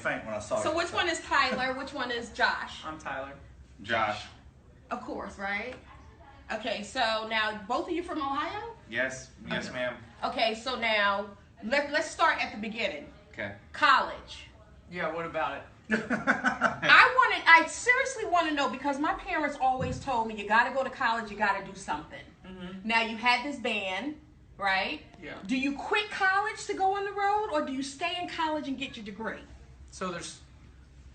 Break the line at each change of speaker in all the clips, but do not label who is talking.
faint when I saw it.
So which one is Tyler? Which one is Josh?
I'm Tyler.
Josh.
Of course, right? Okay, so now both of you from Ohio?
Yes. Yes, ma'am.
Okay, so now let's start at the beginning.
Okay.
College.
Yeah, what about it?
I seriously want to know, because my parents always told me you got to go to college, you got to do something. Now you had this band, right?
Yeah.
Do you quit college to go on the road, or do you stay in college and get your degree?
So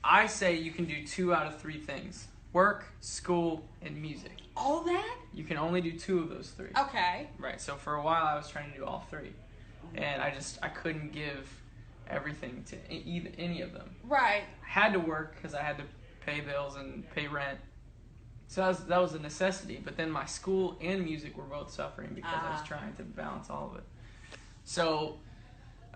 I say you can do 2 out of 3 things. Work, school, and music.
All that?
You can only do 2 of those 3.
Okay.
Right, so for a while I was trying to do all 3. And I couldn't give everything to any of them.
Right.
I had to work because I had to pay bills and pay rent. So that was a necessity. But then my school and music were both suffering because I was trying to balance all of it. So,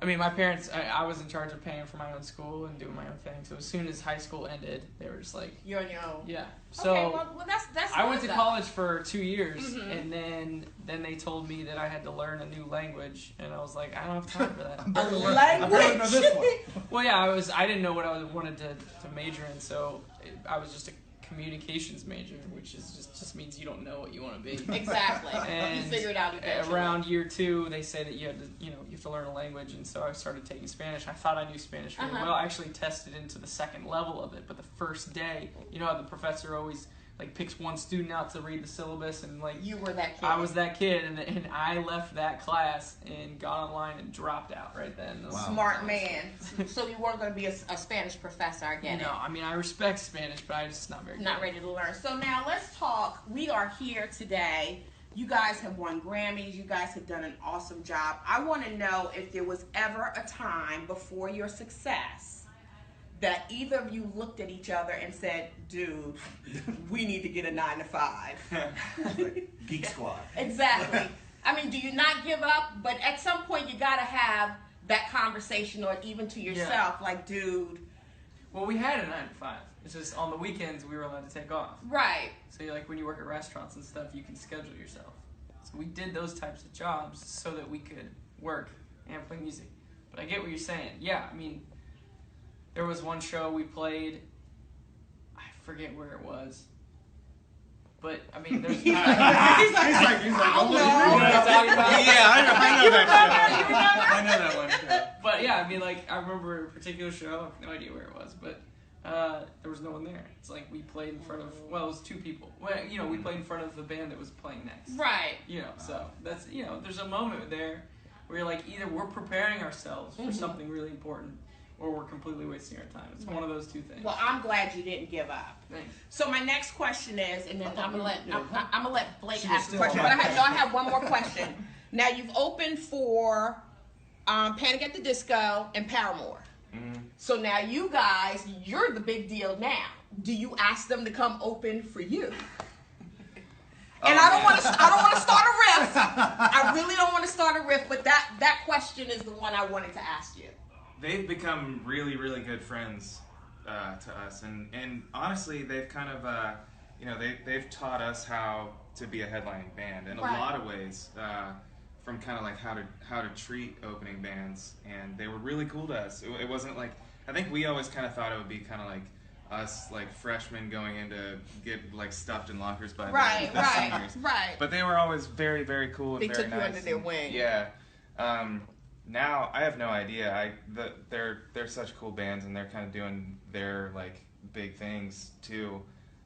I mean, my parents, I was in charge of paying for my own school and doing my own thing. So as soon as high school ended, they were just like...
You're on your own.
Yeah. So
okay, well that's
I went to college for 2 years, and then they told me that I had to learn a new language, and I was like, I don't have time for that.
A language?
know this one.
Well, yeah, I didn't know what I wanted to major in, so I was just a communications major, which just means you don't know what you want to be.
Exactly.
And
you figure it out eventually.
Around year 2, they say that you have to learn a language, and so I started taking Spanish. I thought I knew Spanish really well. I actually tested into the 2nd level of it, but the first day, you know how the professor always picks one student out to read the syllabus, and
you were that kid.
I was that kid, and I left that class and got online and dropped out right then.
Wow.
Smart man. So you weren't going to be a Spanish professor, I get it.
No, I mean, I respect Spanish, but I'm just not very good.
Not ready to learn. So now let's talk. We are here today. You guys have won Grammys. You guys have done an awesome job. I want to know if there was ever a time before your success that either of you looked at each other and said, dude, we need to get a 9 to 5.
Geek Squad.
Exactly. I mean, do you not give up? But at some point, you got to have that conversation, or even to yourself, like, dude.
Well, we had a 9 to 5. It's just on the weekends we were allowed to take off.
Right.
So when you work at restaurants and stuff, you can schedule yourself. So we did those types of jobs so that we could work and play music. But I get what you're saying. Yeah, I mean, there was one show we played, I forget where it was, but I mean, there's
he's like,
oh,
what I'm talking about?
Yeah, I know that show.
I know that one show. But yeah, I mean, I remember a particular show, I have no idea where it was, but there was no one there. It's we played in front of, it was 2 people. Well, we played in front of the band that was playing next.
Right.
So that's, there's a moment there where you're either we're preparing ourselves for something really important, or we're completely wasting our time. It's one of those 2 things.
Well, I'm glad you didn't give up.
Thanks.
So my next question is, and then I'm gonna let Blake ask the
still
question.
on
But
my
I have one more question. Now you've opened for Panic at the Disco and Paramore. So now you guys, you're the big deal now. Do you ask them to come open for you? And I don't want to start a riff. I really don't want to start a riff, but that question is the one I wanted to ask you.
They've become really, really good friends to us, and honestly, they've kind of, they've taught us how to be a headlining band in a lot of ways, from kind of how to treat opening bands, and they were really cool to us. It wasn't I think we always kind of thought it would be kind of us freshmen going in to get stuffed in lockers by the seniors.
Right.
But they were always very, very cool and
They
very
took
nice.
you under their wing.
Yeah. Now I have no idea. They're such cool bands, and they're kind of doing their big things too.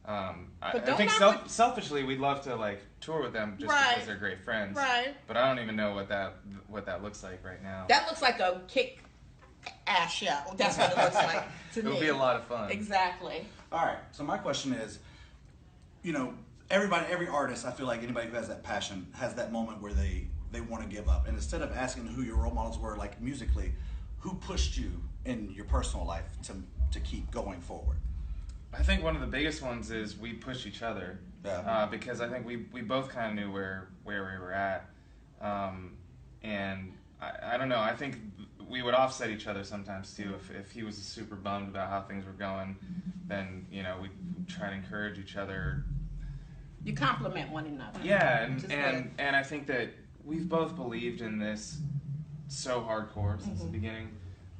I think selfishly we'd love to tour with them just because they're great friends.
Right.
But I don't even know what that looks like right now.
That looks like a kick-ass show. That's what it looks like to me.
It'll be a lot of fun.
Exactly.
All right. So my question is, every artist, I feel like anybody who has that passion has that moment where they want to give up. And instead of asking who your role models were, musically, who pushed you in your personal life to keep going forward?
I think one of the biggest ones is we push each other.
Yeah.
Because I think we both kind of knew where we were at. And I don't know, I think we would offset each other sometimes too. If he was super bummed about how things were going, then, we'd try to encourage each other.
You compliment one another.
Yeah, and I think that we've both believed in this so hardcore since the beginning.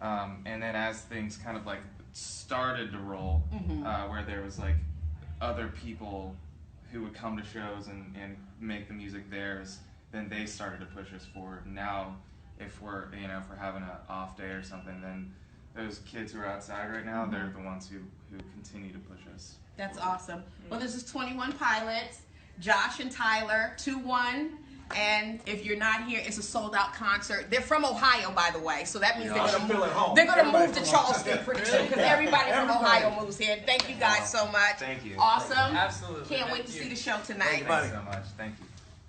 And then as things kind of like started to roll, where there was like other people who would come to shows and make the music theirs, then they started to push us forward. Now, if we're having an off day or something, then those kids who are outside right now, they're the ones who continue to push us.
That's awesome. Well, this is 21 Pilots, Josh and Tyler, 2-1. And if you're not here, it's a sold-out concert. They're from Ohio, by the way, so that means they're gonna move to Charleston pretty soon because everybody from Ohio moves here. Thank you guys so much.
Thank you.
Awesome.
Absolutely.
Can't wait to see the show tonight.
Thank you so much. Thank you.